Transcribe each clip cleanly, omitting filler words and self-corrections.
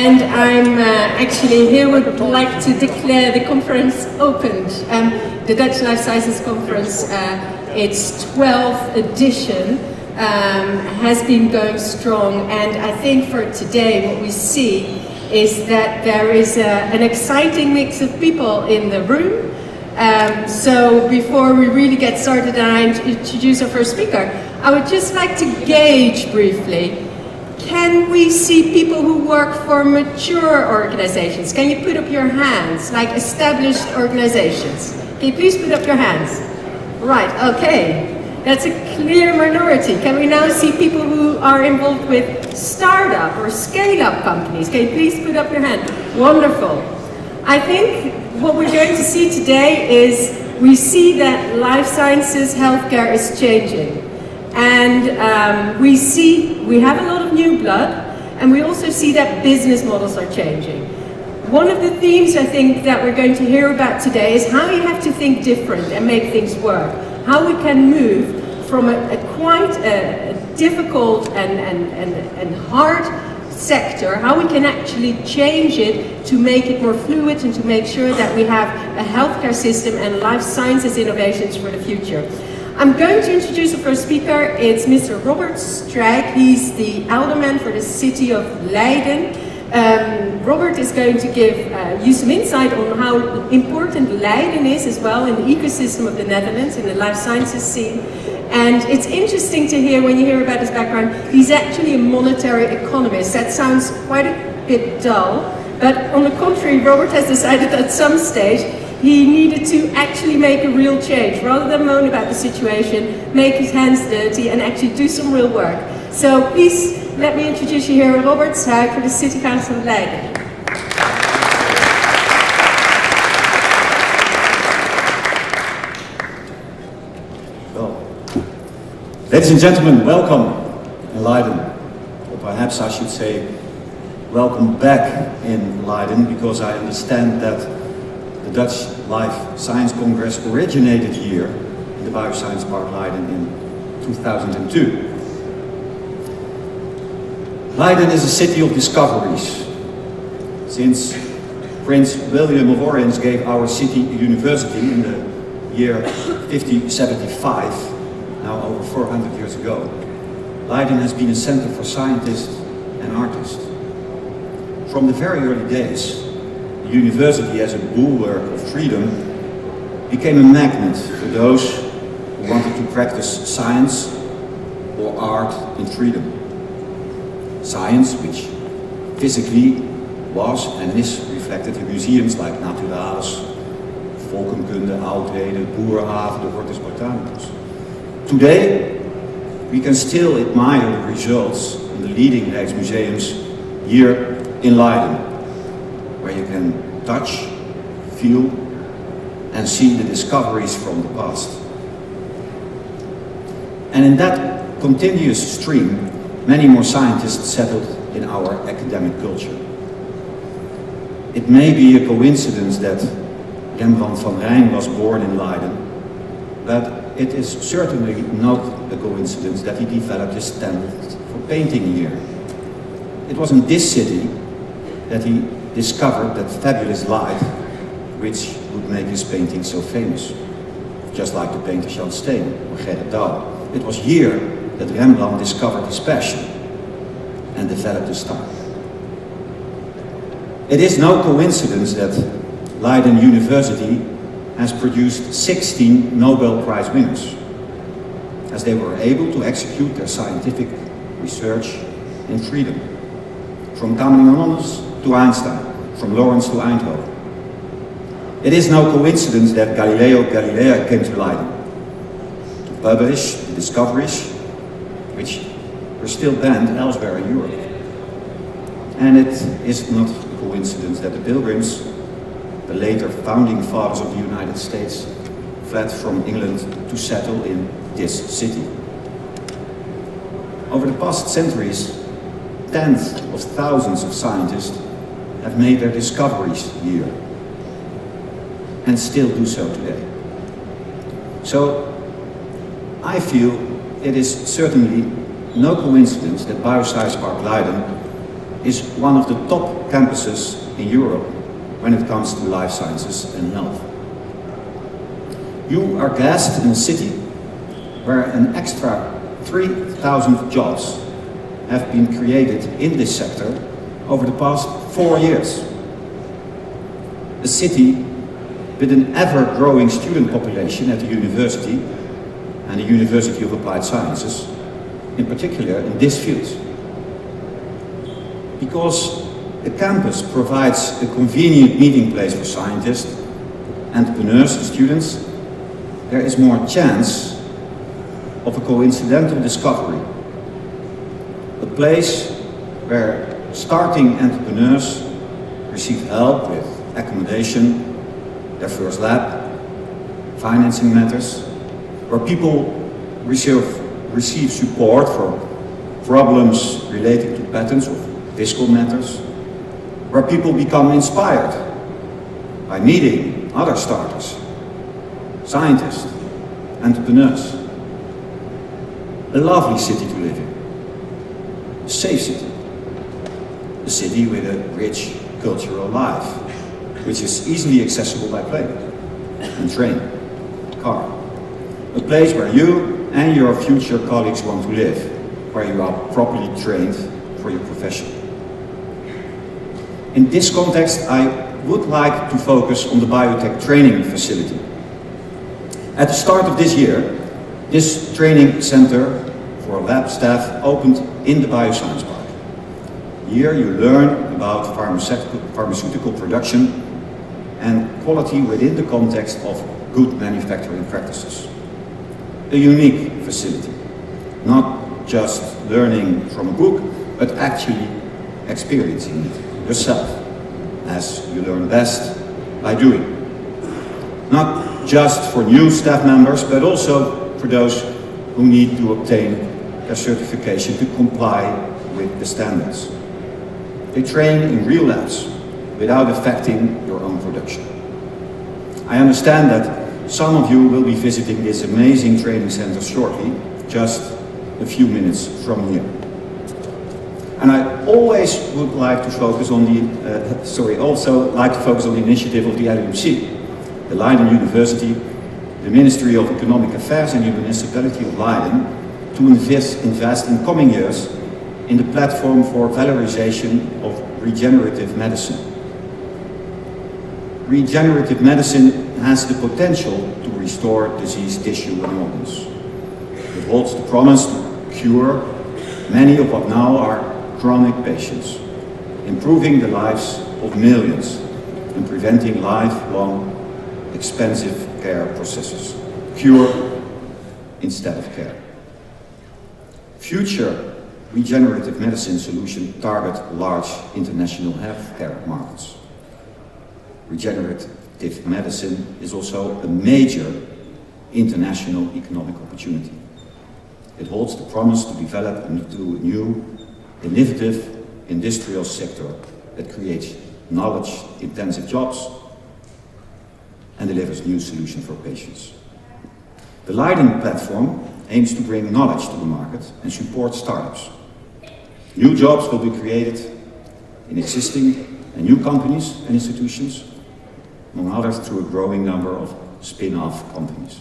and I'm actually here would like to declare the conference opened. The Dutch Life Sciences Conference, its 12th edition, has been going strong, and I think for today what we see is that there is an exciting mix of people in the room. So before we really get started and I introduce our first speaker, I would just like to gauge briefly, can we see people who work for mature organizations? Can you put up your hands, like established organizations? Can you please put up your hands? Right, okay. That's a clear minority. Can we now see people who are involved with startup or scale-up companies? Can you please put up your hand? Wonderful. I think what we're going to see today is we see that life sciences healthcare is changing. And we have a lot of new blood, and we also see that business models are changing. One of the themes I think that we're going to hear about today is how you have to think different and make things work. How we can move from a quite difficult and hard sector, how we can actually change it to make it more fluid and to make sure that we have a healthcare system and life sciences innovations for the future. I'm going to introduce the first speaker. It's Mr. Robert Strijk. He's the alderman for the city of Leiden. Robert is going to give you some insight on how important Leiden is as well in the ecosystem of the Netherlands, in the life sciences scene. And it's interesting to hear, when you hear about his background, he's actually a monetary economist. That sounds quite a bit dull, but on the contrary, Robert has decided at some stage he needed to actually make a real change. Rather than moan about the situation, make his hands dirty and actually do some real work. So please let me introduce you here, Robert Strijk for the City Council of Leiden. Well, ladies and gentlemen, welcome in Leiden. Or perhaps I should say, welcome back in Leiden, because I understand that the Dutch Life Science Congress originated here in the Bioscience Park Leiden in 2002. Leiden is a city of discoveries. Since Prince William of Orange gave our city a university in the year 1575, now over 400 years ago, Leiden has been a center for scientists and artists. From the very early days, the university as a bulwark of freedom became a magnet for those who wanted to practice science or art in freedom. Science, which physically was and is reflected in museums like Naturalis, Volkenkunde, Oudheden, Boerhaven, the Hortus Botanicus. Today, we can still admire the results in the leading Rijksmuseums here in Leiden, where you can touch, feel, and see the discoveries from the past. And in that continuous stream, many more scientists settled in our academic culture. It may be a coincidence that Rembrandt van Rijn was born in Leiden, but it is certainly not a coincidence that he developed his standard for painting here. It was in this city that he discovered that fabulous light which would make his painting so famous, just like the painter Jan Steen or Gerrit Douw. It was here that Rembrandt discovered his passion and developed his style. It is no coincidence that Leiden University has produced 16 Nobel Prize winners, as they were able to execute their scientific research in freedom. From Cameronius to Einstein, from Lawrence to Eindhoven. It is no coincidence that Galileo Galilei came to Leiden to publish the discoveries which were still banned elsewhere in Europe. And it is not a coincidence that the Pilgrims, the later founding fathers of the United States, fled from England to settle in this city. Over the past centuries, tens of thousands of scientists have made their discoveries here, and still do so today. So, I feel it is certainly no coincidence that Bioscience Park Leiden is one of the top campuses in Europe when it comes to life sciences and health. You are guest in a city where an extra 3,000 jobs have been created in this sector over the past 4 years. A city with an ever-growing student population at the university and the University of Applied Sciences, in particular in this field. Because the campus provides a convenient meeting place for scientists, entrepreneurs and students, there is more chance of a coincidental discovery. A place where starting entrepreneurs receive help with accommodation, their first lab, financing matters, where people receive support for problems relating to patents or fiscal matters, where people become inspired by meeting other starters, scientists, entrepreneurs. A lovely city to live in, a safe city, a city with a rich cultural life, which is easily accessible by plane and train, car. A place where you and your future colleagues want to live, where you are properly trained for your profession. In this context, I would like to focus on the biotech training facility. At the start of this year, this training center for lab staff opened in the Bioscience Park. Here you learn about pharmaceutical production and quality within the context of good manufacturing practices. A unique facility, not just learning from a book, but actually experiencing it yourself, as you learn best by doing. Not just for new staff members, but also for those who need to obtain their certification to comply with the standards. They train in real labs without affecting your own production. I understand that some of you will be visiting this amazing training center shortly, just a few minutes from here. And I always would like to focus on also like to focus on the initiative of the LUMC, the Leiden University, the Ministry of Economic Affairs and the Municipality of Leiden to invest in coming years in the platform for valorization of regenerative medicine. Regenerative medicine has the potential to restore diseased tissue and organs. It holds the promise to cure many of what now are chronic patients, improving the lives of millions and preventing lifelong expensive care processes. Cure instead of care. Future regenerative medicine solutions target large international healthcare markets. Regenerative medicine is also a major international economic opportunity. It holds the promise to develop a new, innovative industrial sector that creates knowledge-intensive jobs and delivers new solutions for patients. The Leiden platform aims to bring knowledge to the market and support startups. New jobs will be created in existing and new companies and institutions, among others through a growing number of spin-off companies.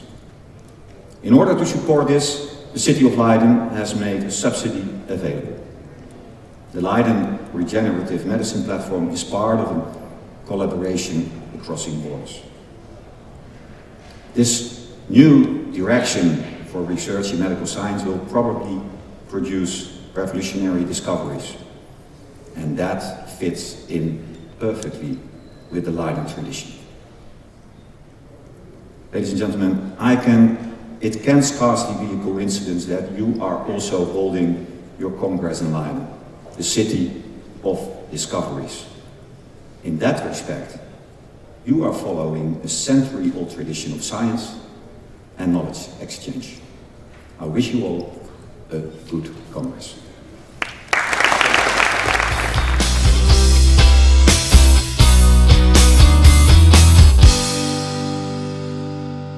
In order to support this, the City of Leiden has made a subsidy available. The Leiden Regenerative Medicine Platform is part of a collaboration crossing borders. This new direction for research in medical science will probably produce revolutionary discoveries, and that fits in perfectly with the Leiden tradition. Ladies and gentlemen, it can scarcely be a coincidence that you are also holding your Congress in Leiden, the city of discoveries. In that respect, you are following a century-old tradition of science and knowledge exchange. I wish you all a good Congress.